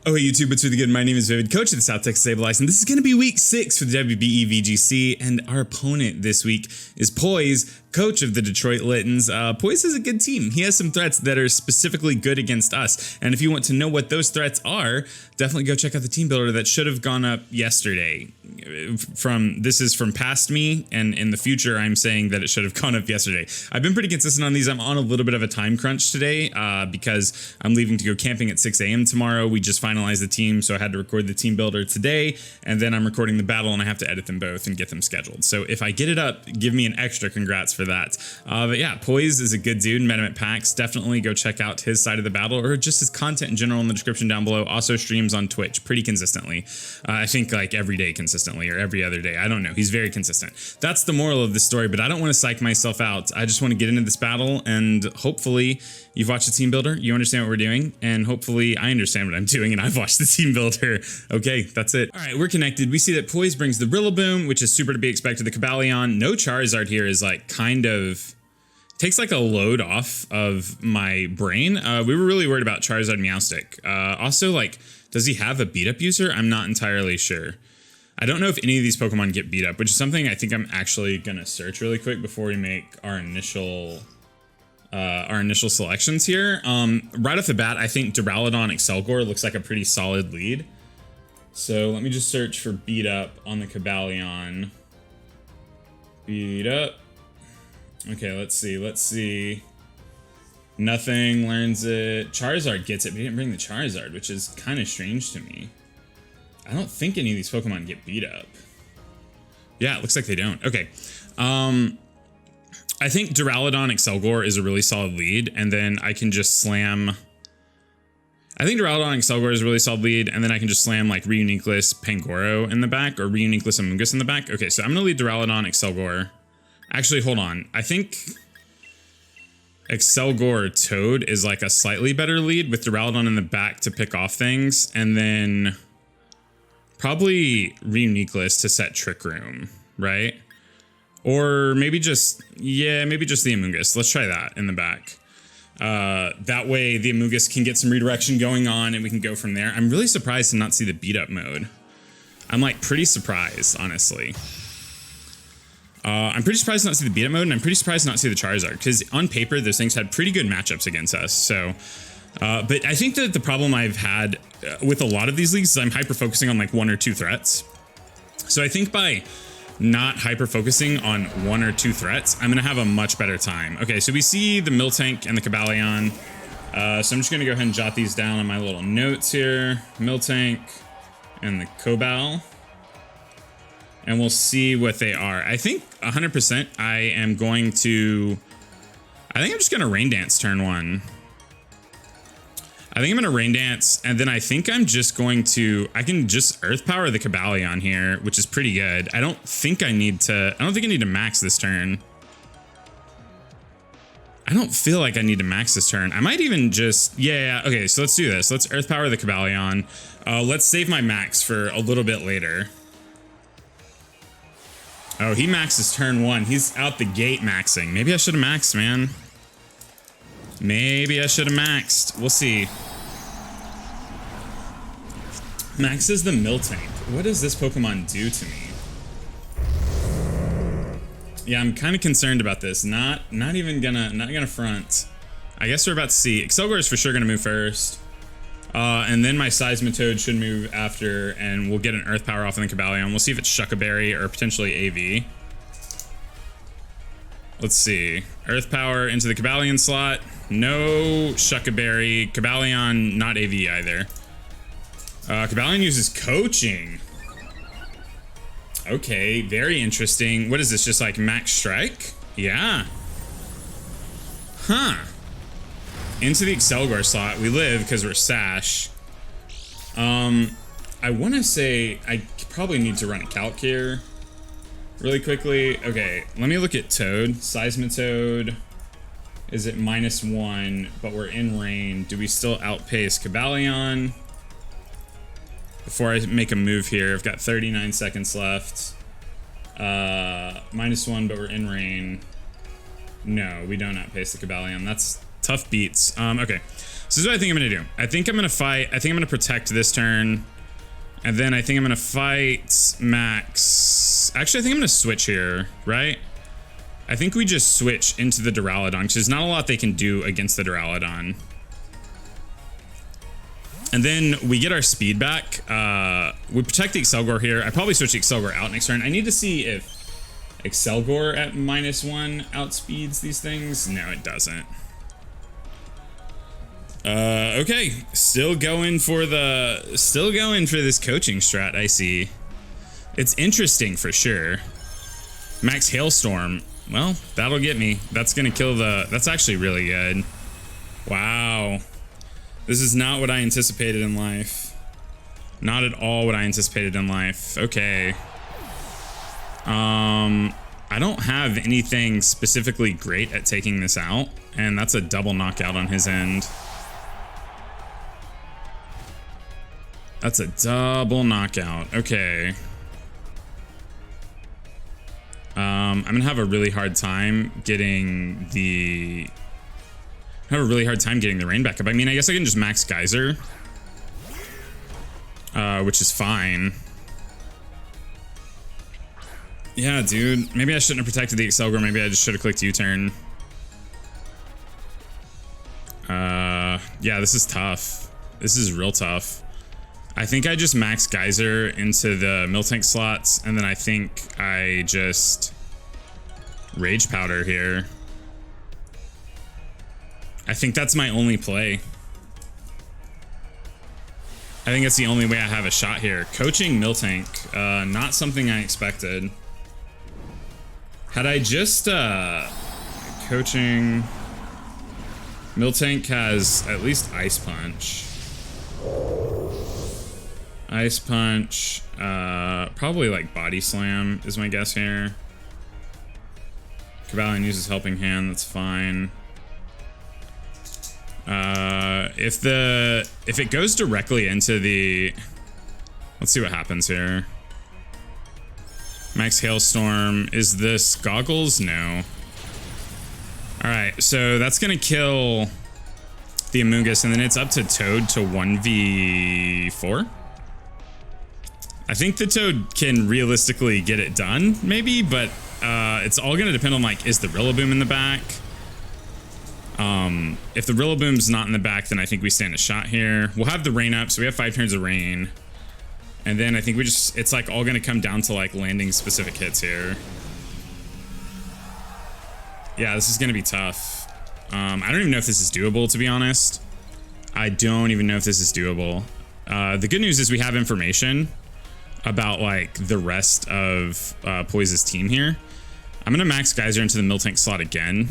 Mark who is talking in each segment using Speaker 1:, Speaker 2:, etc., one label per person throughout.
Speaker 1: Oh, hey YouTube, what's really good? My name is Vivid, coach of the South Texas Sableyes, and this is going to be week 6 for the WBE VGC, and our opponent this week is Poijz, coach of the Detroit Littens. Poijz is a good team. He has some threats that are specifically good against us, and if you want to know what those threats are, definitely go check out the team builder that should have gone up yesterday. This is from past me, and in the future I'm saying that it should have gone up yesterday. I've been pretty consistent on these. I'm on a little bit of a time crunch today because I'm leaving to go camping at 6 a.m. tomorrow. We just finalized the team, so I had to record the team builder today, and then I'm recording the battle, and I have to edit them both and get them scheduled. So if I get it up, give me an extra congrats for that. But yeah, Poijz is a good dude. Met him at PAX. Definitely go check out his side of the battle, or just his content in general in the description down below. Also streams on Twitch pretty consistently. I think like every day consistently, or every other day. I don't know. He's very consistent. That's the moral of the story, but I don't want to psych myself out. I just want to get into this battle, and hopefully you've watched the team builder, you understand what we're doing, and hopefully I understand what I'm doing and I've watched the team builder. Okay, that's it. All right, we're connected. We see that Poijz brings the Rillaboom, which is super to be expected. The Cobalion, no Charizard here is like kind of takes like a load off of my brain. We were really worried about Charizard Meowstic. Also, like, does he have a beat up user? I'm not entirely sure. I don't know if any of these Pokemon get beat up, which is something I think I'm actually gonna search really quick before we make our initial selections here. Right off the bat, I think Duraludon Accelgor looks like a pretty solid lead. So let me just search for beat up on the Cobalion. Beat up. Okay, let's see. Nothing, learns it. Charizard gets it, but he didn't bring the Charizard, which is kind of strange to me. I don't think any of these Pokemon get beat up. Yeah, it looks like they don't. Okay. I think Duraludon Accelgor is a really solid lead, and then I can just slam... I think Duraludon Accelgor is a really solid lead, and then I can just slam like Reuniqueless Pangoro in the back, or Reuniqueless Amoonguss in the back. Okay, so I'm going to lead Duraludon Accelgor. Actually, hold on. I think Accelgor Toad is like a slightly better lead with Duraludon in the back to pick off things, and then probably Reuniqueless to set Trick Room, right? Or maybe just, yeah, maybe just the Amoonguss. Let's try that in the back. That way the Amoonguss can get some redirection going on and we can go from there. I'm really surprised to not see the beat up mode. I'm like pretty surprised, honestly. I'm pretty surprised not to see the beat up mode, and I'm pretty surprised not to see the Charizard, because on paper those things had pretty good matchups against us. So, but I think that the problem I've had with a lot of these leagues is I'm hyper focusing on like 1 or 2 threats. So I think by not hyper focusing on 1 or 2 threats, I'm gonna have a much better time. Okay, so we see the Miltank and the Cobalion. So I'm just gonna go ahead and jot these down on my little notes here. Miltank and the Cobal. And we'll see what they are. I think 100% I'm just gonna Rain Dance turn 1. I think I'm gonna Rain Dance, and then I think I'm just going to, I can just Earth Power the Cobalion here, which is pretty good. I don't think I need to max this turn. I don't feel like I need to max this turn. I might even just, yeah, okay, so let's do this. Let's Earth Power the Cobalion. Let's save my max for a little bit later. Oh, he maxes turn 1. He's out the gate maxing. Maybe I should have maxed, man. Maybe I should have maxed. We'll see. Maxes the Miltank. What does this Pokemon do to me? Yeah, I'm kind of concerned about this. Not gonna front. I guess we're about to see. Accelgor is for sure gonna move first. And then my Seismitoad should move after, and we'll get an Earth Power off on the Cobalion. We'll see if it's Shuckaberry or potentially AV. Let's see. Earth Power into the Cobalion slot. No Shuckaberry. Cobalion, not AV either. Cobalion uses Coaching. Okay, very interesting. What is this, just like Max Strike? Yeah. Huh. Into the Accelgor slot. We live because we're Sash. I want to say I probably need to run a calc here really quickly. Okay, let me look at Toad. Seismitoad is at -1, but we're in rain. Do we still outpace Cobalion? Before I make a move here, I've got 39 seconds left. -1, but we're in rain. No, we don't outpace the Cobalion. That's tough beats. Okay. So this is what I think I'm gonna do. I think I'm gonna fight. I think I'm gonna protect this turn. And then I think I'm gonna fight Max. Actually, I think I'm gonna switch here, right? I think we just switch into the Duraludon because there's not a lot they can do against the Duraludon. And then we get our speed back. We protect the Accelgor here. I probably switch the Accelgor out next turn. I need to see if Accelgor at -1 outspeeds these things. No, it doesn't. Okay, still going for this coaching strat. I see. It's interesting for sure. Max Hailstorm. Well, that'll get me. That's gonna kill the. That's actually really good. Wow. This is not what I anticipated in life. Not at all what I anticipated in life. Okay. I don't have anything specifically great at taking this out, and that's a double knockout on his end. That's a double knockout. Okay. I'm gonna have a really hard time getting the rain back up. I mean, I guess I can just max Geyser, which is fine. Yeah, dude. Maybe I shouldn't have protected the Accelgor. Maybe I just should have clicked U-turn. Yeah, this is tough. This is real tough. I think I just max Geyser into the Miltank slots, and then I think I just Rage Powder here. I think that's my only play. I think that's the only way I have a shot here. Coaching Miltank, not something I expected. Had I just coaching Miltank has at least Ice Punch. Ice Punch, probably like Body Slam is my guess here. Cobalion uses Helping Hand, that's fine. If it goes directly into the, let's see what happens here. Max Hailstorm, is this Goggles? No. All right, so that's gonna kill the Amoonguss, and then it's up to Toad to 1v4. I think the Toad can realistically get it done, maybe, but it's all gonna depend on, like, is the Rillaboom in the back? If the Rillaboom's not in the back, then I think we stand a shot here. We'll have the rain up, so we have 5 turns of rain. And then I think it's like all gonna come down to like landing specific hits here. Yeah, this is gonna be tough. I don't even know if this is doable, to be honest. I don't even know if this is doable. The good news is we have information about like the rest of Poijz's team here. I'm gonna max Geyser into the Miltank slot again.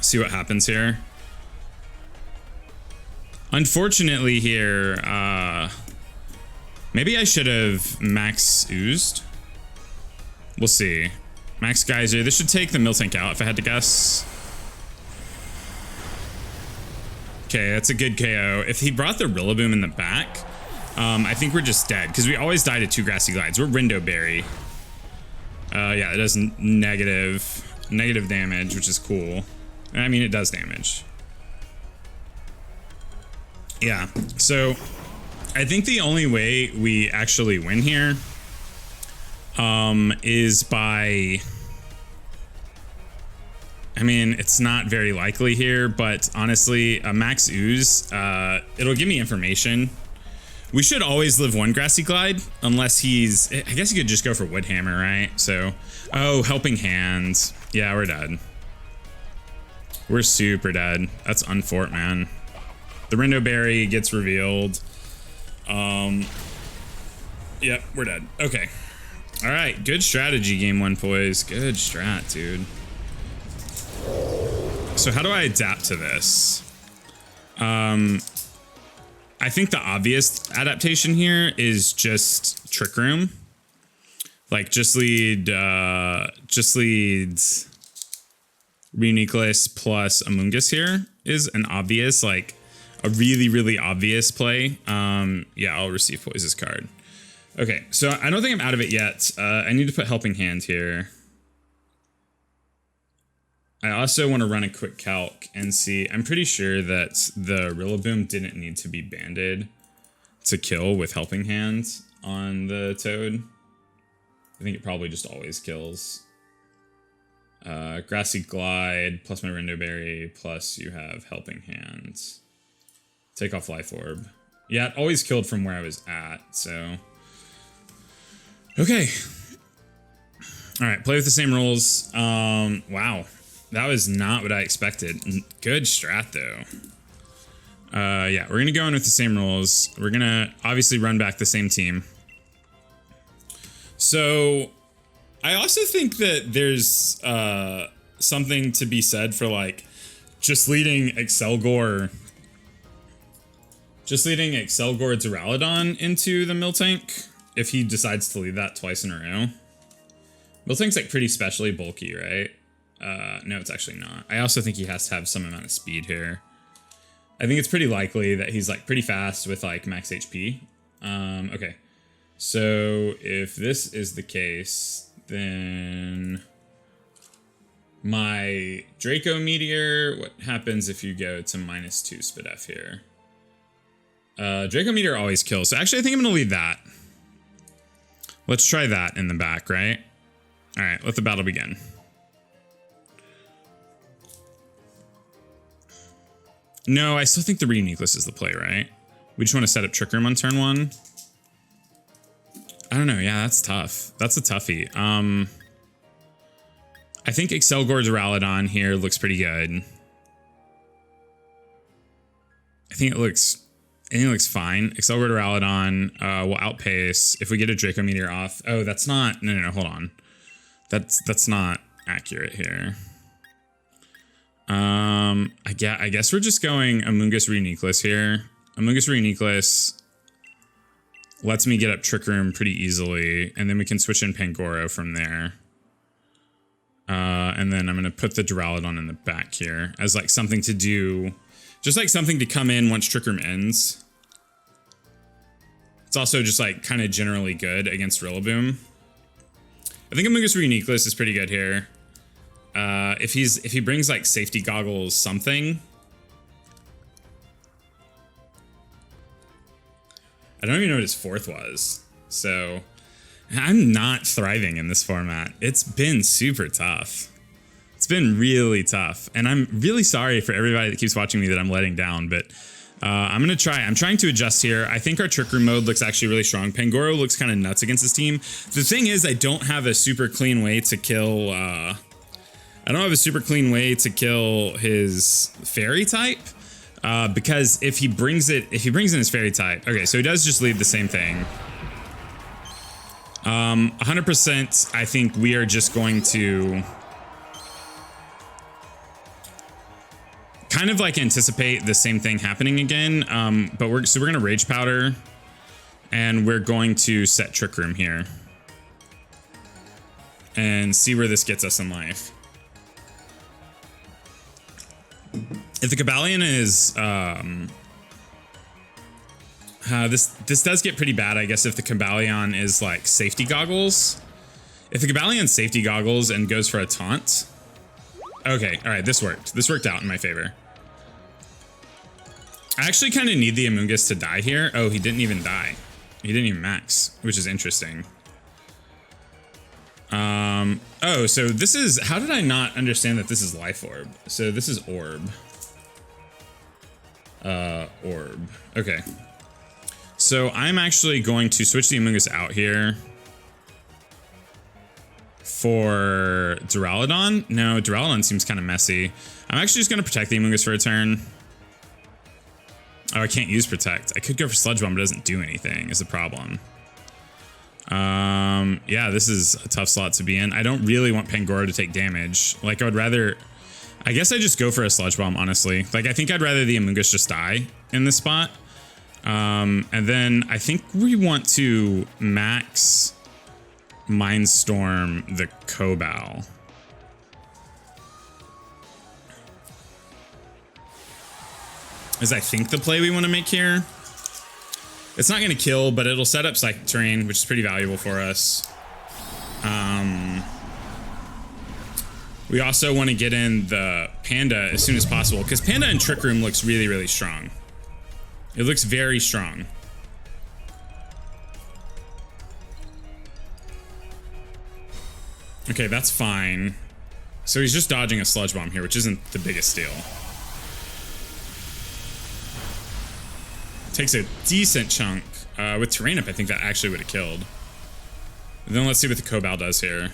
Speaker 1: See what happens here. Unfortunately here, maybe I should have max oozed. We'll see. Max Geyser. This should take the Miltank out if I had to guess. Okay, that's a good KO. If he brought the Rillaboom in the back, I think we're just dead because we always die to 2 Grassy Glides. We're Rindo Berry. Yeah, it does negative damage, which is cool. I mean, it does damage. Yeah, so I think the only way we actually win here is by, I mean, it's not very likely here, but honestly, a max ooze, it'll give me information. We should always live 1 Grassy Glide unless he's, I guess you could just go for Wood Hammer, right? So, oh, Helping Hand. Yeah, we're dead. We're super dead. That's unfort, man. The Rindo Berry gets revealed. Yep, we're dead. Okay. All right, good strategy, game 1, Poijz. Good strat, dude. So how do I adapt to this? I think the obvious adaptation here is just Trick Room. Like just leads Reuniclus plus Amoonguss here is an obvious, like a really, really obvious play. Yeah, I'll receive Poijz's card. Okay, so I don't think I'm out of it yet. I need to put Helping Hand here. I also want to run a quick calc and see. I'm pretty sure that the Rillaboom didn't need to be banded to kill with Helping Hand on the Toad. I think it probably just always kills. Grassy Glide plus my Rendo Berry plus you have Helping Hand. Take off Life Orb. Yeah, it always killed from where I was at, so. Okay. All right, play with the same rules. Wow. That was not what I expected. Good strat, though. Yeah, we're going to go in with the same rules. We're going to obviously run back the same team. So, I also think that there's something to be said for, like, just leading Accelgor Duraludon into the Miltank if he decides to lead that twice in a row. Miltank's, like, pretty specially bulky, right? No, it's actually not. I also think he has to have some amount of speed here. I think it's pretty likely that he's like pretty fast with like max HP. Okay. So if this is the case, then my Draco Meteor, what happens if you go to -2 SpDef here? Draco Meteor always kills. So actually I think I'm gonna leave that. Let's try that in the back, right? All right, let the battle begin. No, I still think the Reuniqueless is the play, right? We just want to set up Trick Room on turn 1. I don't know. Yeah, that's tough. That's a toughie. I think Accelgor Duraludon here looks pretty good. I think it looks fine. Accelgor Duraludon will outpace if we get a Draco Meteor off. Oh, that's not. No, hold on. That's not accurate here. I guess we're just going Amoonguss Reuniqueless here. Amoonguss Reuniqueless lets me get up Trick Room pretty easily, and then we can switch in Pangoro from there. And then I'm gonna put the Duraludon in the back here as like something to do, just like something to come in once Trick Room ends. It's also just like kind of generally good against Rillaboom. I think Amoonguss Reuniqueless is pretty good here. If he brings like safety goggles something. I don't even know what his 4th was. So I'm not thriving in this format. It's been super tough. It's been really tough. And I'm really sorry for everybody that keeps watching me that I'm letting down, but I'm trying to adjust here. I think our Trick Room mode looks actually really strong. Pangoro looks kind of nuts against this team. The thing is, I don't have a super clean way to kill his fairy type, because if he brings in his fairy type, okay, so he does just leave the same thing. 100%, I think we are just going to kind of like anticipate the same thing happening again, but we're gonna Rage Powder, and we're going to set Trick Room here and see where this gets us in life. If the Cobalion is, this does get pretty bad, I guess, if the Cobalion is like safety goggles. If the Cobalion's safety goggles and goes for a taunt. Okay, all right, this worked. This worked out in my favor. I actually kind of need the Amoonguss to die here. Oh, he didn't even die. He didn't even max, which is interesting. Oh, so this is, how did I not understand that this is Life Orb? So this is Orb. Orb. Okay. So I'm actually going to switch the Amoonguss out here for Duraludon. No, Duraludon seems kind of messy. I'm actually just going to protect the Amoonguss for a turn. Oh, I can't use Protect. I could go for Sludge Bomb, but it doesn't do anything is the problem. Yeah, this is a tough slot to be in. I don't really want Pangoro to take damage. Like, I would rather, I guess I just go for a Sludge Bomb, honestly. Like, I think I'd rather the Amoonguss just die in this spot. And then I think we want to max Mindstorm the Cobal. Is I think the play we want to make here. It's not going to kill, but it'll set up Psychic Terrain, which is pretty valuable for us. We also want to get in the Panda as soon as possible, because Panda in Trick Room looks really, really strong. It looks very strong. Okay, that's fine. So he's just dodging a Sludge Bomb here, which isn't the biggest deal. Takes a decent chunk. With Terrain Up, I think that actually would have killed. And then let's see what the Cobal does here.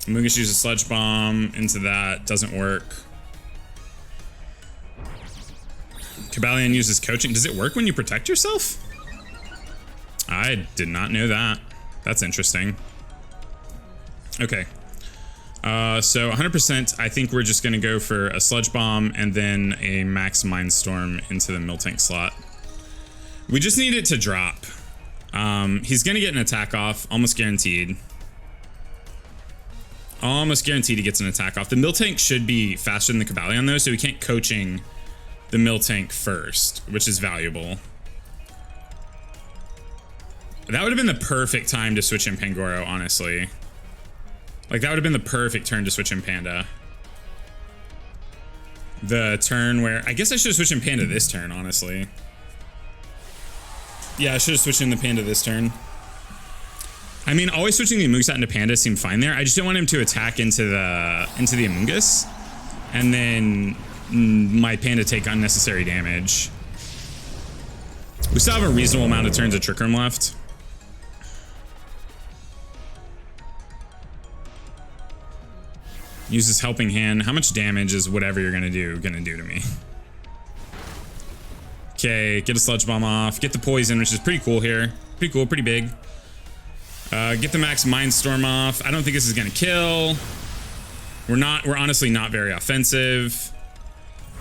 Speaker 1: Mungus uses Sludge Bomb into that. Doesn't work. Cobalion uses Coaching. Does it work when you protect yourself? I did not know that. That's interesting. Okay. So 100%, I think we're just going to go for a Sludge Bomb and then a Max Mindstorm into the Miltank slot. We just need it to drop. He's going to get an attack off, almost guaranteed. Almost guaranteed he gets an attack off. The Miltank should be faster than the Cobalion though, so we can't Coaching the Miltank first, which is valuable. That would have been the perfect time to switch in Pangoro, honestly. Like, that would have been the perfect turn to switch in Panda. The turn where... I guess I should have switched in Panda this turn, honestly. Yeah, I should have switched in the Panda this turn. I mean, always switching the Amoonguss out into Panda seemed fine there. I just didn't want him to attack into the Amoonguss. And then my Panda take unnecessary damage. We still have a reasonable amount of turns of Trick Room left. Uses Helping Hand. How much damage is whatever you're gonna do to me? Okay, get a Sludge Bomb off. Get the Poison, which is pretty cool here. Pretty cool, pretty big. Get the Max Mindstorm off. I don't think this is gonna kill. We're honestly not very offensive.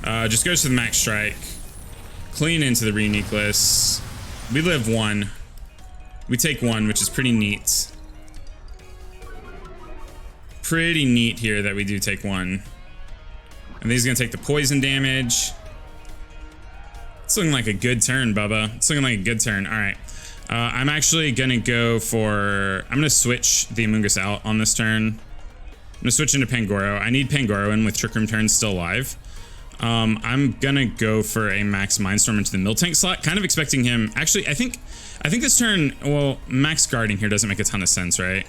Speaker 1: Just goes to the Max Strike. Clean into the Reuniclus. We live 1. We take 1, which is pretty neat. Pretty neat here that we do take 1. And then he's gonna take the poison damage. It's looking like a good turn, Bubba. It's looking like a good turn. All right. I'm actually gonna go for... I'm gonna switch the Amoonguss out on this turn. I'm gonna switch into Pangoro. I need Pangoro in with Trick Room turns still alive. I'm gonna go for a Max Mindstorm into the Miltank slot. Kind of expecting him... Actually, I think this turn... Well, Max Guarding here doesn't make a ton of sense, right?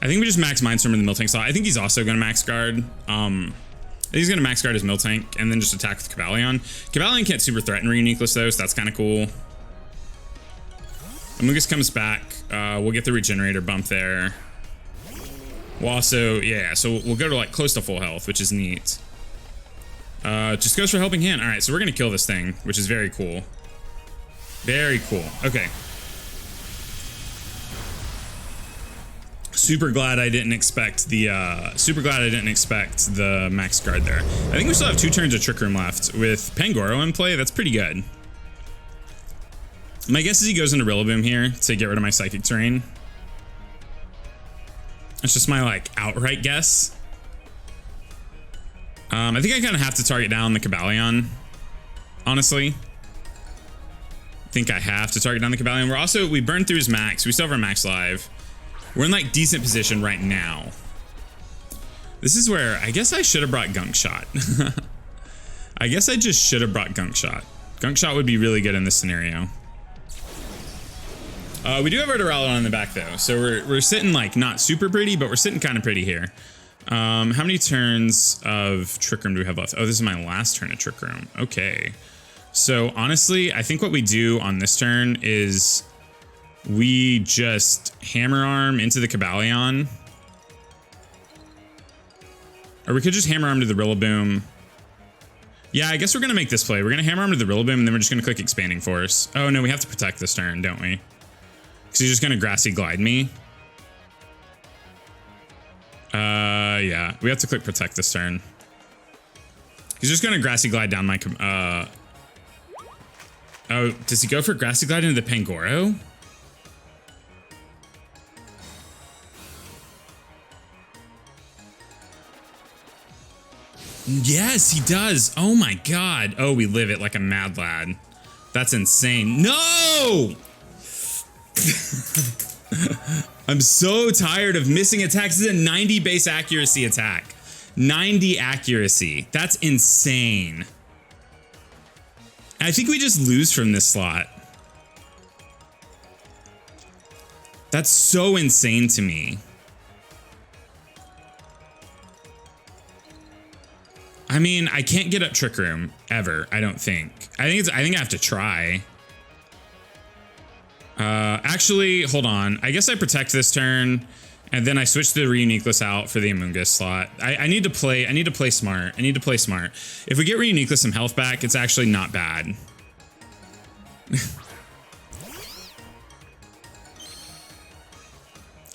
Speaker 1: I think we just Max Mindstorm in the Miltank slot. I think he's also going to Max Guard. He's going to Max Guard his Miltank and then just attack with Cobalion. Cobalion can't super threaten Reuniclus though, so that's kind of cool. Amoonguss comes back. We'll get the Regenerator bump there. We'll also, yeah, so we'll go to like close to full health, which is neat. Just goes for Helping Hand. All right, so we're going to kill this thing, which is very cool. Very cool. Okay. Super glad I didn't expect the Max Guard there. I think we still have 2 turns of Trick Room left with Pangoro in play. That's pretty good. My guess is he goes into Rillaboom here to get rid of my Psychic Terrain. It's just my like outright guess. I think I kind of have to target down the Cobalion, honestly. I think I have to target down the Cobalion. We burned through his max. We still have our max live. We're in like decent position right now. This is where I guess I should have brought Gunk Shot. I guess I just should have brought Gunk Shot. Gunk Shot would be really good in this scenario. We do have our Duraludon in the back though, so we're sitting like not super pretty, but we're sitting kind of pretty here. How many turns of Trick Room do we have left? Oh, this is my last turn of Trick Room. Okay. So honestly, I think what we do on this turn is we just Hammer Arm into the Cobalion. Or we could just Hammer Arm to the Rillaboom. Yeah, I guess we're going to make this play. We're going to Hammer Arm to the Rillaboom, and then we're just going to click Expanding Force. Oh, no, we have to protect this turn, don't we? Because he's just going to Grassy Glide me. Yeah, we have to click Protect this turn. He's just going to Grassy Glide down my... Oh, does he go for Grassy Glide into the Pangoro? Yes, he does. Oh my god. Oh, we live it like a mad lad. That's insane. No! I'm so tired of missing attacks. This is a 90 base accuracy attack. 90 accuracy. That's insane. I think we just lose from this slot. That's so insane to me. I mean, I can't get up Trick Room ever, I don't think. I think I have to try. Actually, hold on. I guess I protect this turn, and then I switch the Reuniqueless out for the Amoonguss slot. I need to play smart. I need to play smart. If we get Reuniqueless some health back, it's actually not bad.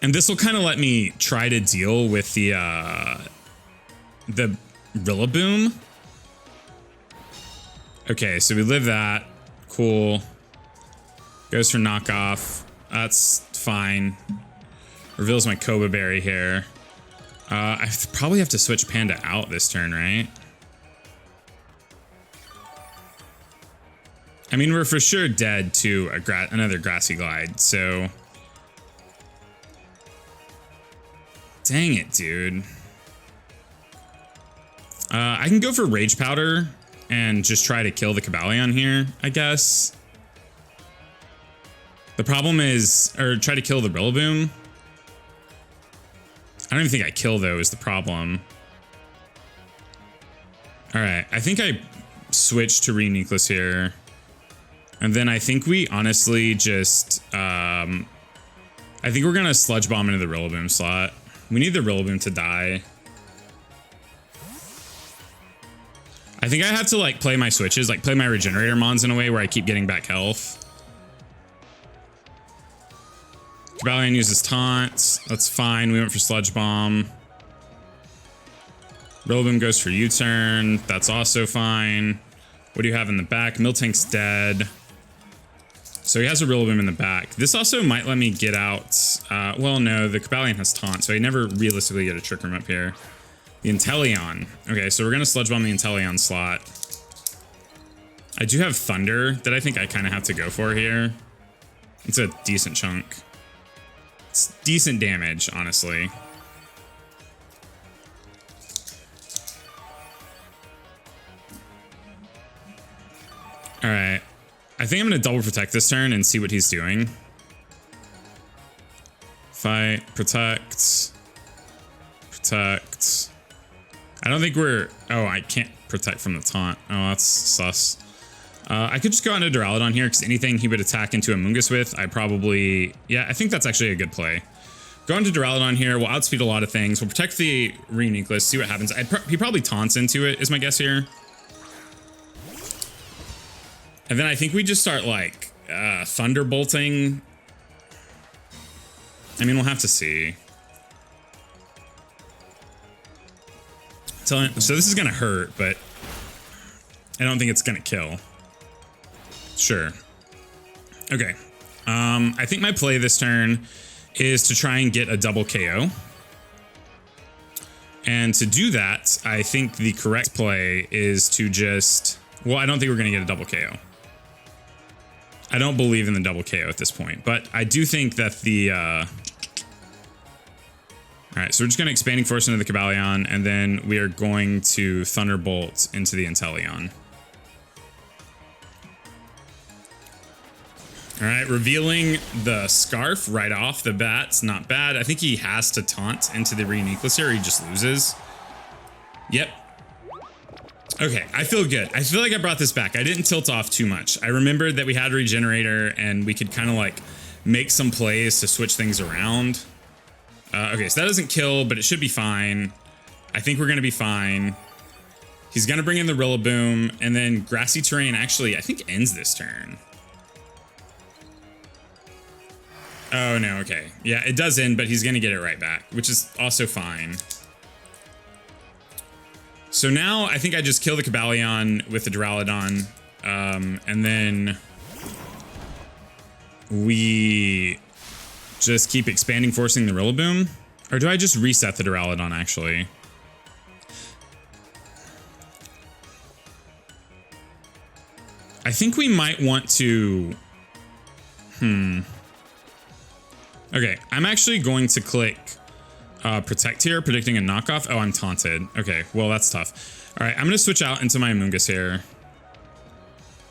Speaker 1: And this will kind of let me try to deal with the Rillaboom. Okay, so we live that. Cool. Goes for knockoff. That's fine. Reveals my Koba Berry here. I probably have to switch Panda out this turn, right? I mean, we're for sure dead to another Grassy Glide, so... Dang it, dude. I can go for Rage Powder and just try to kill the Cobalion here, I guess. The problem is, or try to kill the Rillaboom. I don't even think I kill though is the problem. All right, I think I switch to Reuniqueless here. And then I think we honestly just, I think we're gonna Sludge Bomb into the Rillaboom slot. We need the Rillaboom to die. I think I have to like play my switches, like play my Regenerator Mons in a way where I keep getting back health. Cobalion uses taunts. That's fine. We went for Sludge Bomb. Rillaboom goes for U-turn. That's also fine. What do you have in the back? Miltank's dead. So he has a Rillaboom in the back. This also might let me get out. Well, no, the Cobalion has taunt, so I never realistically get a Trick Room up here. The Inteleon. Okay, so we're going to Sludge Bomb the Inteleon slot. I do have Thunder that I think I kind of have to go for here. It's a decent chunk. It's decent damage, honestly. All right. I think I'm going to double protect this turn and see what he's doing. Fight, protect, protect. I don't think we're... Oh, I can't protect from the taunt. Oh, that's sus. I could just go into Duraludon here because anything he would attack into Amoonguss with, I probably... Yeah, I think that's actually a good play. Go into Duraludon here. We'll outspeed a lot of things. We'll protect the Reuniqueless, see what happens. He probably taunts into it, is my guess here. And then I think we just start, like, Thunderbolting. I mean, we'll have to see. So this is going to hurt, but I don't think it's going to kill. Sure. Okay. I think my play this turn is to try and get a double KO. And to do that, I think the correct play is to just... Well, I don't think we're going to get a double KO. I don't believe in the double KO at this point, but I do think that the... All right, so we're just going to Expanding Force into the Cobalion, and then we are going to Thunderbolt into the Inteleon. All right, revealing the Scarf right off the bat. It's not bad. I think he has to taunt into the Reuniqueless here, or he just loses. Yep. Okay, I feel good. I feel like I brought this back. I didn't tilt off too much. I remembered that we had a Regenerator, and we could kind of like make some plays to switch things around. Okay, so that doesn't kill, but it should be fine. I think we're going to be fine. He's going to bring in the Rillaboom, and then Grassy Terrain actually, I think, ends this turn. Oh, no, okay. Yeah, it does end, but he's going to get it right back, which is also fine. So now I think I just kill the Cobalion with the Duraludon, and then we just keep Expanding Forcing the Rillaboom. Or do I just reset the Duraludon, actually? I think we might want to... Okay, I'm actually going to click Protect here, predicting a knockoff. Oh, I'm taunted. Okay, well, that's tough. All right, I'm going to switch out into my Amoonguss here.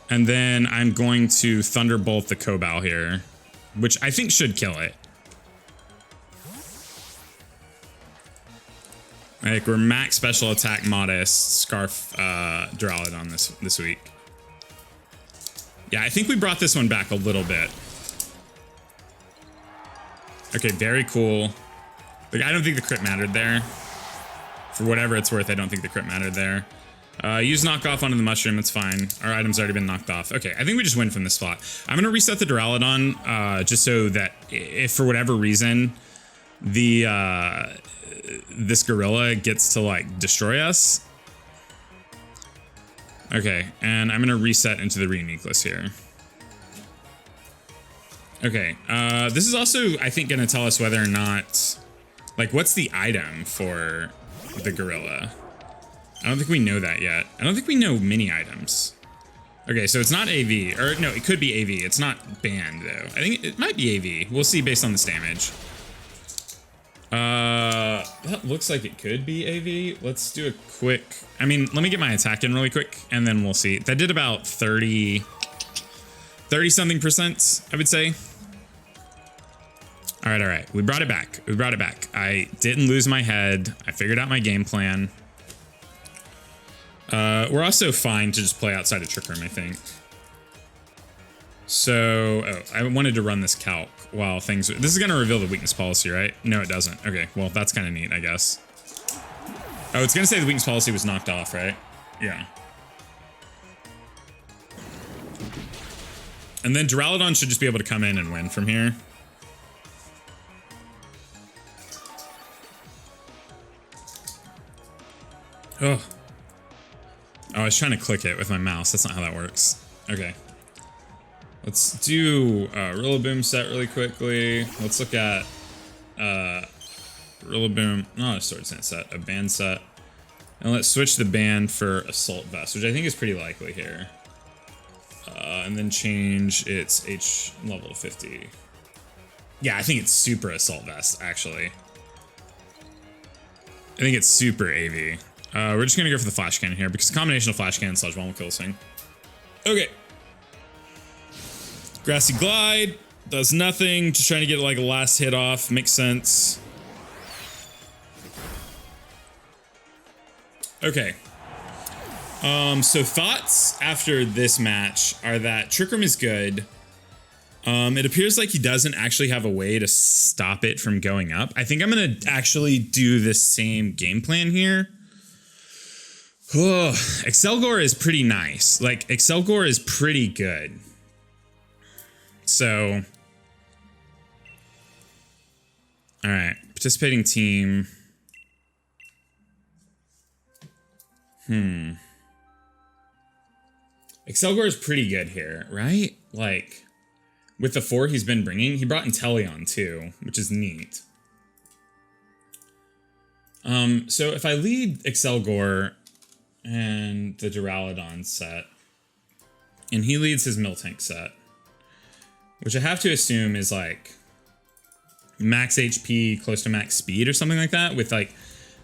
Speaker 1: And then I'm going to Thunderbolt the Cobal here, which I think should kill it. Like, we're max special attack modest Scarf Duraludon this week. Yeah, I think we brought this one back a little bit. Okay, very cool. Like, I don't think the crit mattered there. For whatever it's worth, I don't think the crit mattered there. Use knockoff onto the mushroom, it's fine. Our item's already been knocked off. Okay, I think we just win from this spot. I'm gonna reset the Duraludon, just so that if for whatever reason this gorilla gets to like destroy us. Okay, and I'm gonna reset into the Reuniqueless here. Okay, this is also, I think, gonna tell us whether or not, like, what's the item for the gorilla? I don't think we know that yet. I don't think we know mini items. Okay, so it's not AV, or no, it could be AV. It's not banned though. I think it might be AV. We'll see based on this damage. That looks like it could be AV. Let's do a quick, I mean, let me get my attack in really quick and then we'll see. That did about 30 something percent, I would say. All right. We brought it back. I didn't lose my head. I figured out my game plan. We're also fine to just play outside of Trick Room, I think. So, oh, I wanted to run this calc while things... This is going to reveal the weakness policy, right? No, it doesn't. Okay, well, that's kind of neat, I guess. Oh, it's going to say the weakness policy was knocked off, right? Yeah. And then Duraludon should just be able to come in and win from here. Oh. Oh, I was trying to click it with my mouse. That's not how that works. Okay. Let's do Rillaboom set really quickly. Let's look at Rillaboom, not a Sword Stance set, a band set. And let's switch the band for Assault Vest, which I think is pretty likely here. And then change its H level to 50. Yeah, I think it's super Assault Vest, actually. I think it's super AV. We're just gonna go for the Flash Cannon here because the combination of Flash Cannon and Sludge Bomb will kill this thing. Okay. Grassy Glide does nothing. Just trying to get like a last hit off. Makes sense. Okay. So thoughts after this match are that Trick Room is good. It appears like he doesn't actually have a way to stop it from going up. I think I'm gonna actually do the same game plan here. Oh, Accelgor is pretty nice. Like, Accelgor is pretty good. So, all right, participating team. Accelgor is pretty good here, right? Like, with the 4 he's been bringing, he brought Inteleon too, which is neat. So if I lead Accelgor and the Duraludon set, and he leads his Miltank set, which I have to assume is like max HP, close to max speed or something like that, with like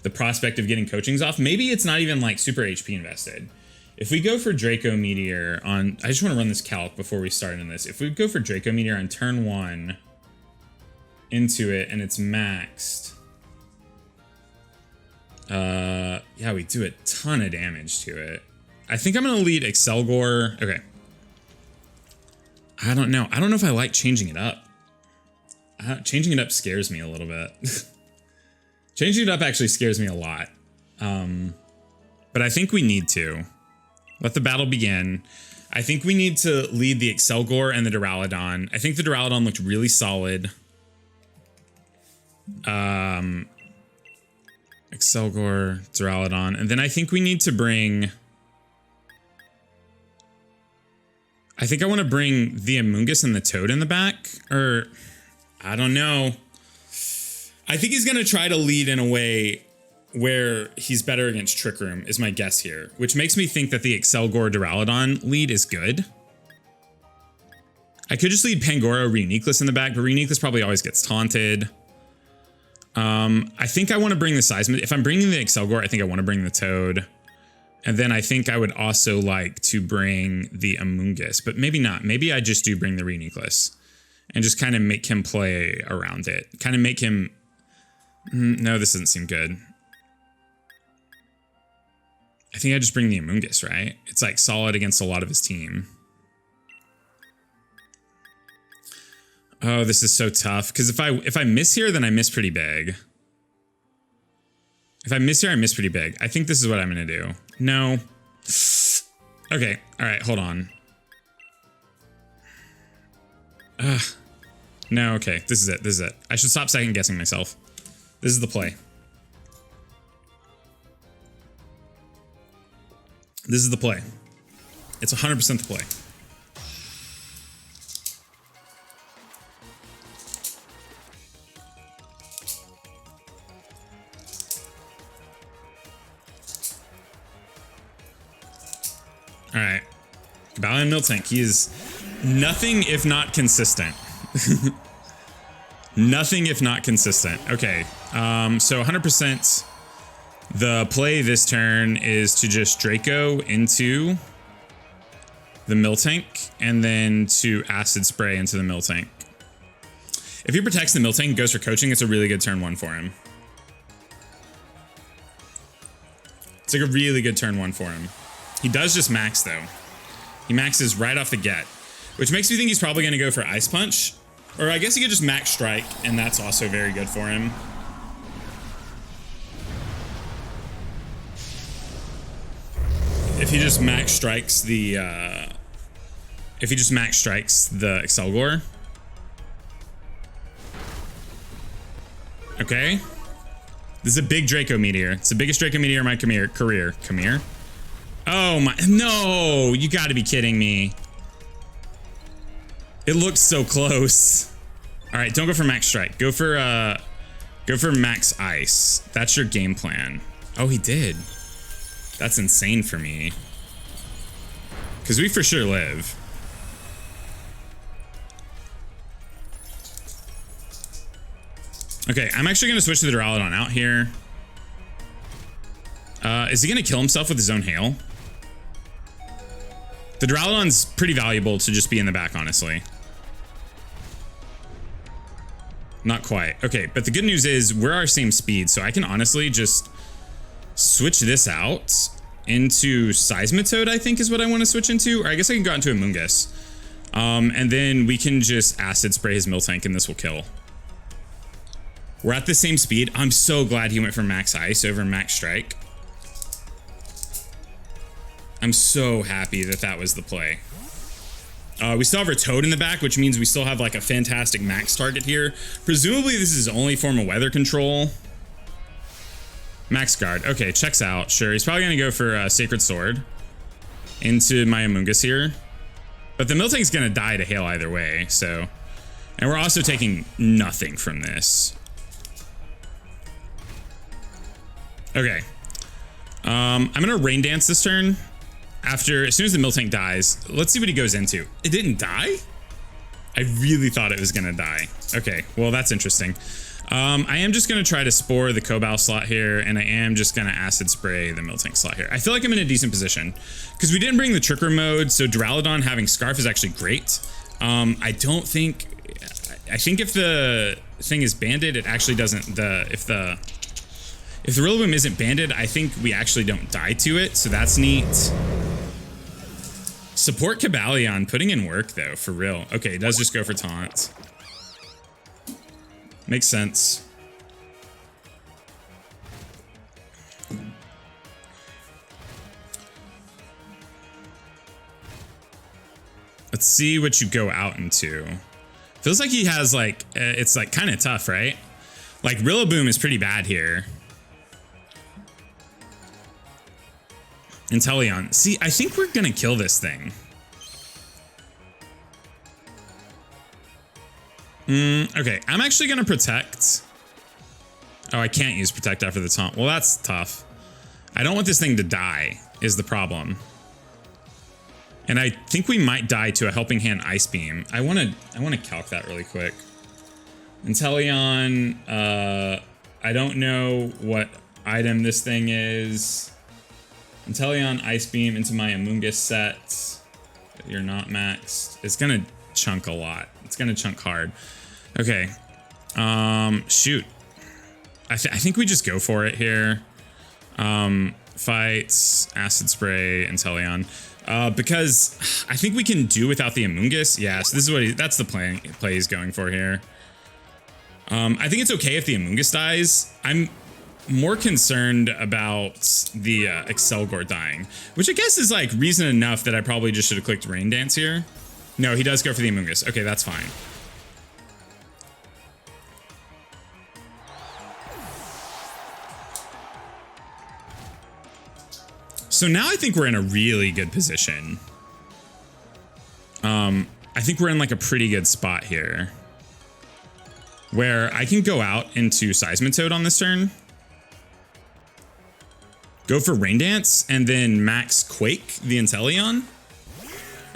Speaker 1: the prospect of getting coachings off. Maybe it's not even like super HP invested. If we go for Draco Meteor on, I just want to run this calc before we start in this. If we go for Draco Meteor on turn 1 into it and it's maxed, yeah, we do a ton of damage to it. I think I'm gonna lead Accelgor. Okay. I don't know. I don't know if I like changing it up. Changing it up scares me a little bit. Changing it up actually scares me a lot. But I think we need to. Let the battle begin. I think we need to lead the Accelgor and the Duraludon. I think the Duraludon looked really solid. Accelgor, Duraludon. And then I think we need to bring... I think I want to bring the Amoonguss and the Toad in the back. Or, I don't know. I think he's going to try to lead in a way where he's better against Trick Room, is my guess here. Which makes me think that the Accelgor Duraludon lead is good. I could just lead Pangoro, Reuniclus in the back, but Reuniclus probably always gets taunted. I think I want to bring the Seismitoad. If I'm bringing the Accelgor, I think I want to bring the Toad. And then I think I would also like to bring the Amoonguss, but maybe not. Maybe I just do bring the Reuniclus and just kind of make him play around it. Kind of make him... No, this doesn't seem good. I think I just bring the Amoonguss, right? It's like solid against a lot of his team. Oh, this is so tough. Because if I miss here, then I miss pretty big. If I miss here, I miss pretty big. I think this is what I'm going to do. No. Okay. All right. Hold on. No. Okay. This is it. This is it. I should stop second guessing myself. This is the play. This is the play. It's 100% the play. All right, Cobalion Miltank. He is nothing if not consistent. Nothing if not consistent. Okay, so 100%. The play this turn is to just Draco into the Miltank and then to Acid Spray into the Miltank. If he protects the Miltank and goes for coaching, it's a really good turn 1 for him. It's like a really good turn 1 for him. He does just max, though. He maxes right off the get, which makes me think he's probably going to go for Ice Punch. Or I guess he could just max Strike, and that's also very good for him. If he just max strikes the... Accelgor. Okay. This is a big Draco Meteor. It's the biggest Draco Meteor in my career. Come here. Oh my, no, you gotta be kidding me. It looks so close. All right, don't go for max strike. Go for max ice. That's your game plan. Oh, he did. That's insane for me. Because we for sure live. Okay, I'm actually gonna switch the Duraludon out here. Is he gonna kill himself with his own hail? The Duraludon's pretty valuable to just be in the back, honestly. Not quite. Okay, but the good news is we're our same speed, so I can honestly just switch this out into Seismitoad, I think is what I want to switch into. Or I guess I can go into a Amoonguss. And then we can just Acid Spray his Miltank and this will kill. We're at the same speed. I'm so glad he went for Max Ice over Max Strike. I'm so happy that that was the play. We still have our Toad in the back, which means we still have like a fantastic max target here. Presumably this is his only form of weather control. Max Guard. Okay, checks out. Sure, he's probably going to go for Sacred Sword into my Amoonguss here. But the Miltank's going to die to hail either way, so... And we're also taking nothing from this. Okay. I'm going to Rain Dance this turn. As soon as the Miltank dies, let's see what he goes into. It didn't die? I really thought it was gonna die. Okay, well that's interesting. I am just gonna try to Spore the Cobal slot here, and I am just gonna Acid Spray the Miltank slot here. I feel like I'm in a decent position because we didn't bring the Trick Room mode, so Duraludon having Scarf is actually great. I think if the thing is banded, it actually doesn't. If the Rillaboom isn't banded, I think we actually don't die to it, so that's neat. Support Cobalion, putting in work though, for real. Okay, it does just go for taunt. Makes sense. Let's see what you go out into. Feels like he has like, it's like kind of tough, right? Like Rillaboom is pretty bad here. Inteleon. See, I think we're gonna kill this thing. Okay, I'm actually gonna protect. Oh, I can't use protect after the taunt. Well, that's tough. I don't want this thing to die, is the problem. And I think we might die to a Helping Hand Ice Beam. I want to calc that really quick. Inteleon, I don't know what item this thing is. Inteleon Ice Beam into my Amoonguss set. You're not maxed. It's gonna chunk a lot. It's gonna chunk hard. Okay. Shoot. I think we just go for it here. Fights, Acid Spray, Inteleon. Because I think we can do without the Amoonguss. Yeah, so this is what that's the play he's going for here. I think it's okay if the Amoonguss dies. I'm more concerned about the Accelgor dying, which I guess is like reason enough that I probably just should have clicked Rain Dance here. No, he does go for the Amoonguss. Okay, that's fine. So now I think we're in a really good position. I think we're in like a pretty good spot here, where I can go out into Seismitoad on this turn, go for Rain Dance, and then max Quake the Inteleon.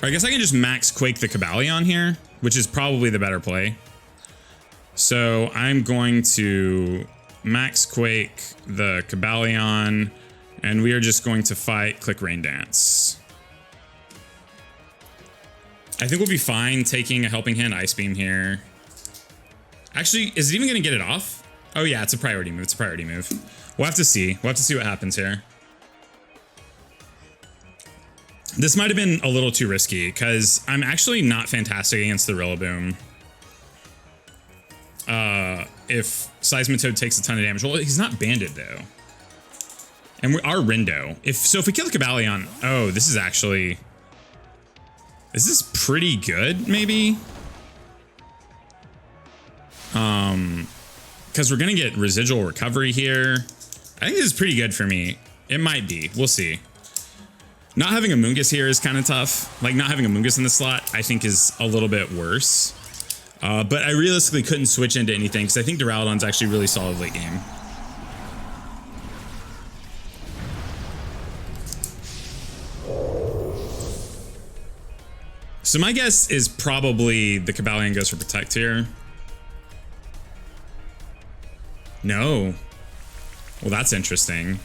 Speaker 1: Or I guess I can just max Quake the Cobalion here, which is probably the better play. So I'm going to max Quake the Cobalion, and we are just going to fight, click Rain Dance. I think we'll be fine taking a Helping Hand Ice Beam here. Actually, is it even going to get it off? Oh yeah, it's a priority move. It's a priority move. We'll have to see. We'll have to see what happens here. This might have been a little too risky because I'm actually not fantastic against the Rillaboom. If Seismitoad takes a ton of damage. Well, he's not banded though. And we are Rindo. If we kill the Cobalion, oh, this is actually... This is pretty good, maybe? Because we're going to get residual recovery here. I think this is pretty good for me. It might be. We'll see. Not having a Amoonguss here is kind of tough. Like, not having a Amoonguss in the slot, I think, is a little bit worse. But I realistically couldn't switch into anything because I think Duraludon's actually really solid late game. So my guess is probably the Cobalion goes for Protect here. No. Well, that's interesting.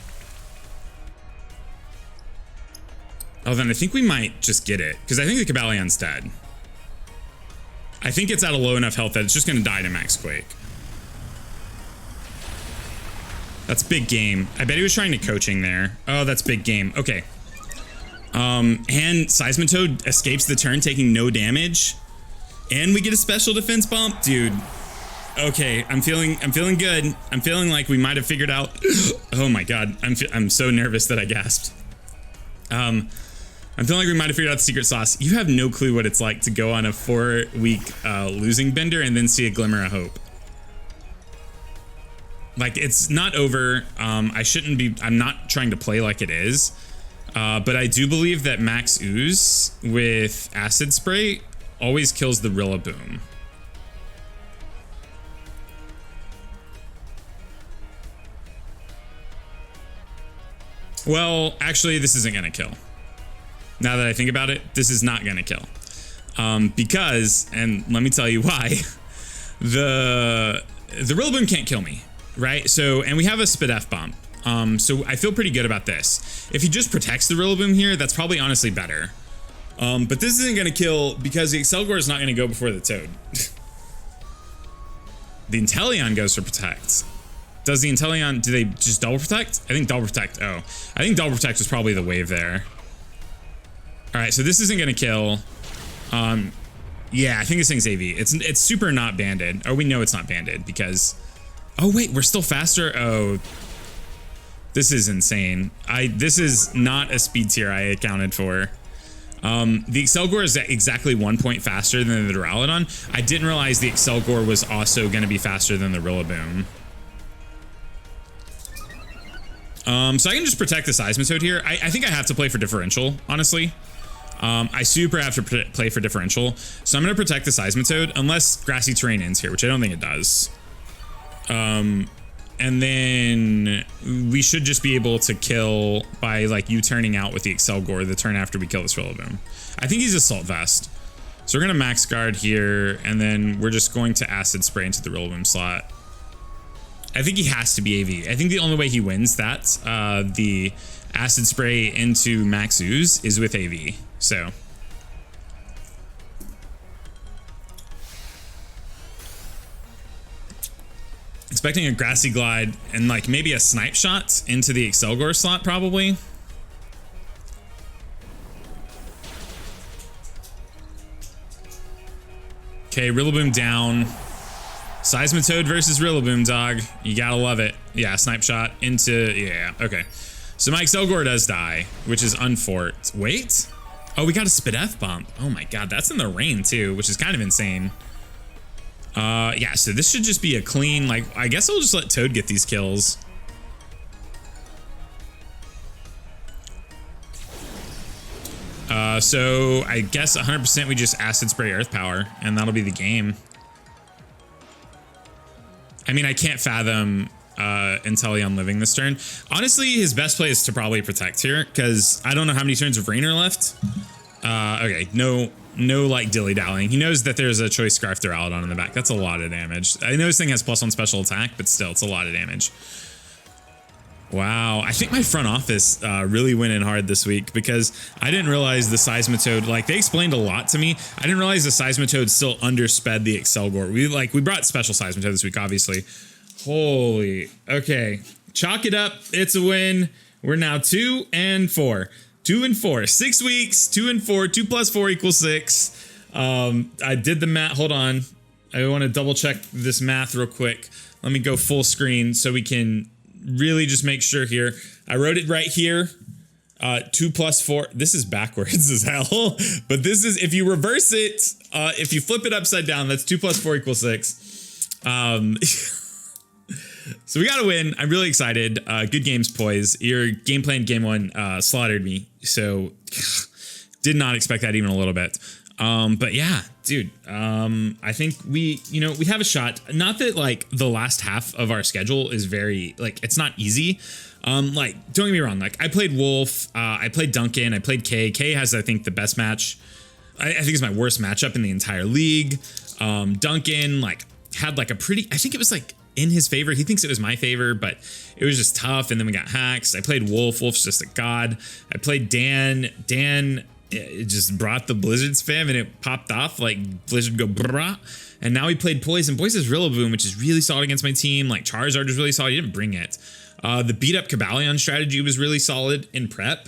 Speaker 1: Oh, then I think we might just get it, because I think the Cobalion's dead. I think it's at a low enough health that it's just going to die to Max Quake. That's big game. I bet he was trying to coaching there. Oh, that's big game. Okay. And Seismitoad escapes the turn, taking no damage. And we get a special defense bump. Dude. Okay, I'm feeling good. I'm feeling like we might have figured out. Oh my god, I'm so nervous that I gasped. I'm feeling like we might have figured out the secret sauce. You have no clue what it's like to go on a 4-week losing bender and then see a glimmer of hope. Like, it's not over. I'm not trying to play like it is. But I do believe that Max Ooze with Acid Spray always kills the Rillaboom. Well, actually, this isn't going to kill. Now that I think about it, this is not going to kill. Because, and let me tell you why, the Rillaboom can't kill me, right? So, and we have a Spidef bump. So I feel pretty good about this. If he just protects the Rillaboom here, that's probably honestly better. But this isn't going to kill because the Accelgor is not going to go before the Toad. The Inteleon goes for Protect. Does the Inteleon, do they just double protect? I think double protect. Oh, I think double protect was probably the wave there. All right, so this isn't going to kill. Yeah, I think this thing's AV. It's super not banded. Oh, we know it's not banded because... Oh, wait, we're still faster? Oh, this is insane. This is not a speed tier I accounted for. The Accelgor is exactly 1 point faster than the Duraludon. I didn't realize the Accelgor was also going to be faster than the Rillaboom. So I can just protect the Seismitoad here. I think I have to play for differential, honestly. I super have to play for differential. So I'm going to protect the Seismitoad unless Grassy Terrain ends here, which I don't think it does. And And then we should just be able to kill by like you turning out with the Accelgor the turn after we kill this Rillaboom. I think he's Assault Vest. So we're gonna max guard here, and then we're just going to Acid Spray into the Rillaboom slot. I think he has to be AV. I think the only way he wins that, the Acid Spray into Max Ooze, is with AV. So expecting a Grassy Glide and like maybe a Snipe Shot into the Accelgor slot probably. Okay, Rillaboom down. Seismitoad versus Rillaboom, dog. You gotta love it. Yeah, Snipe Shot into, yeah, okay. So my Accelgor does die, which is unfort. Wait. Oh, we got a Spidef bump. Oh my god, that's in the rain too, which is kind of insane. Yeah, so this should just be a clean, like, I guess I'll just let Toad get these kills. So I guess 100% we just Acid Spray Earth Power, and that'll be the game. I mean, I can't fathom Inteleon living this turn. Honestly, his best play is to probably Protect here, because I don't know how many turns of Rain are left. Okay, no like dilly-dallying. He knows that there's a Choice Scarf Duraludon in the back. That's a lot of damage. I know this thing has +1 special attack, but still, it's a lot of damage. Wow, I think my front office really went in hard this week because I didn't realize the Seismitoad, like they explained a lot to me. I didn't realize the Seismitoad still undersped the Accelgor. We brought special Seismitoad this week, obviously. Holy, okay. Chalk it up, it's a win. We're now 2 and 4. 2 and 4, 6 weeks, 2 and 4, 2 plus 4 equals 6. I did the math, hold on. I want to double check this math real quick. Let me go full screen so we can really just make sure here. I wrote it right here. 2 plus 4. This is backwards as hell. But this is, if you reverse it, if you flip it upside down, that's 2 plus 4 equals 6. So we got to win. I'm really excited. Good games, Poijz. Your game plan game 1 slaughtered me. So did not expect that even a little bit. But yeah, dude, I think we have a shot. Not that like the last half of our schedule is very, like, it's not easy. Like, don't get me wrong. Like I played Wolf, I played Duncan, I played K. K has, I think, the best match. I think it's my worst matchup in the entire league. Duncan like had like a pretty, I think it was like in his favor. He thinks it was my favor, but it was just tough. And then we got hacks. I played Wolf. Wolf's just a god. I played Dan. Dan, it just brought the Blizzard spam and it popped off like Blizzard go brah. And now we played Poijz, and Poijz is Rillaboom, which is really solid against my team. Like Charizard is really solid. He didn't bring it. The Beat Up Cobalion strategy was really solid in prep.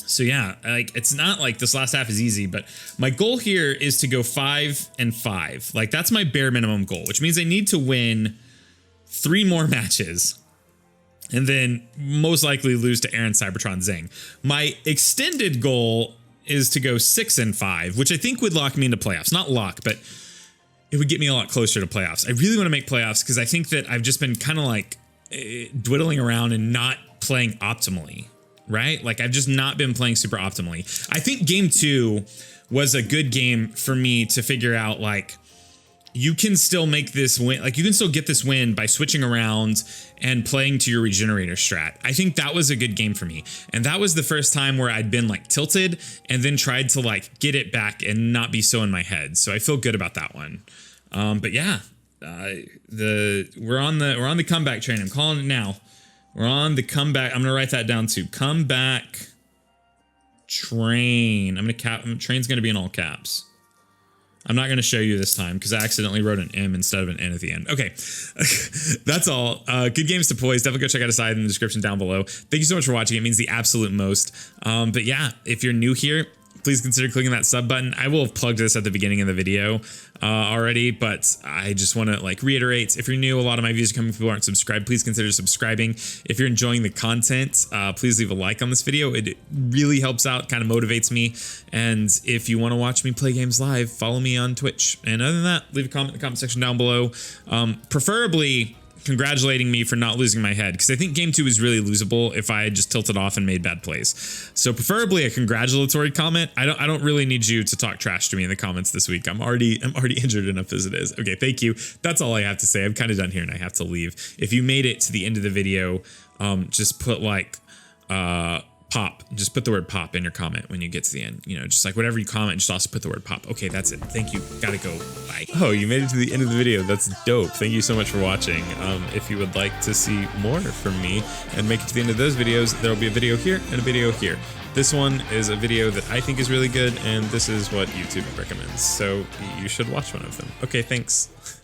Speaker 1: So yeah, like it's not like this last half is easy, but my goal here is to go 5 and 5. Like that's my bare minimum goal, which means I need to win 3 more matches. And then most likely lose to Aaron Cybertron Zing. My extended goal is to go 6 and 5, which I think would lock me into playoffs. Not lock, but it would get me a lot closer to playoffs. I really want to make playoffs because I think that I've just been kind of like dwiddling around and not playing optimally, right? Like I've just not been playing super optimally. I think game 2 was a good game for me to figure out like, you can still make this win. Like you can still get this win by switching around and playing to your regenerator strat. I think that was a good game for me. And that was the first time where I'd been like tilted and then tried to like get it back and not be so in my head. So I feel good about that one. But yeah, we're on the comeback train. I'm calling it now. We're on the comeback. I'm going to write that down too. Comeback train. Train's going to be in all caps. I'm not going to show you this time because I accidentally wrote an M instead of an N at the end. Okay, that's all. Good games to Poijz. Definitely go check out his side in the description down below. Thank you so much for watching. It means the absolute most. But yeah, if you're new here, please consider clicking that sub button. I will have plugged this at the beginning of the video already, but I just want to like reiterate, if you're new, a lot of my views are coming from people who aren't subscribed. Please consider subscribing. If you're enjoying the content, please leave a like on this video. It really helps out, kind of motivates me. And if you want to watch me play games live, follow me on Twitch. And other than that, leave a comment in the comment section down below. Preferably congratulating me for not losing my head, because I think game 2 is really losable if I had just tilted off and made bad plays. So preferably a congratulatory comment. I don't really need you to talk trash to me in the comments this week. I'm already injured enough as it is. Okay, thank you. That's all I have to say. I'm kind of done here and I have to leave. If you made it to the end of the video, just put like pop. Just put the word pop in your comment when you get to the end. You know, just like whatever you comment, just also put the word pop. Okay, that's it. Thank you. Gotta go. Bye. Oh, you made it to the end of the video. That's dope. Thank you so much for watching. If you would like to see more from me and make it to the end of those videos, there will be a video here and a video here. This one is a video that I think is really good, and this is what YouTube recommends. So you should watch one of them. Okay, thanks.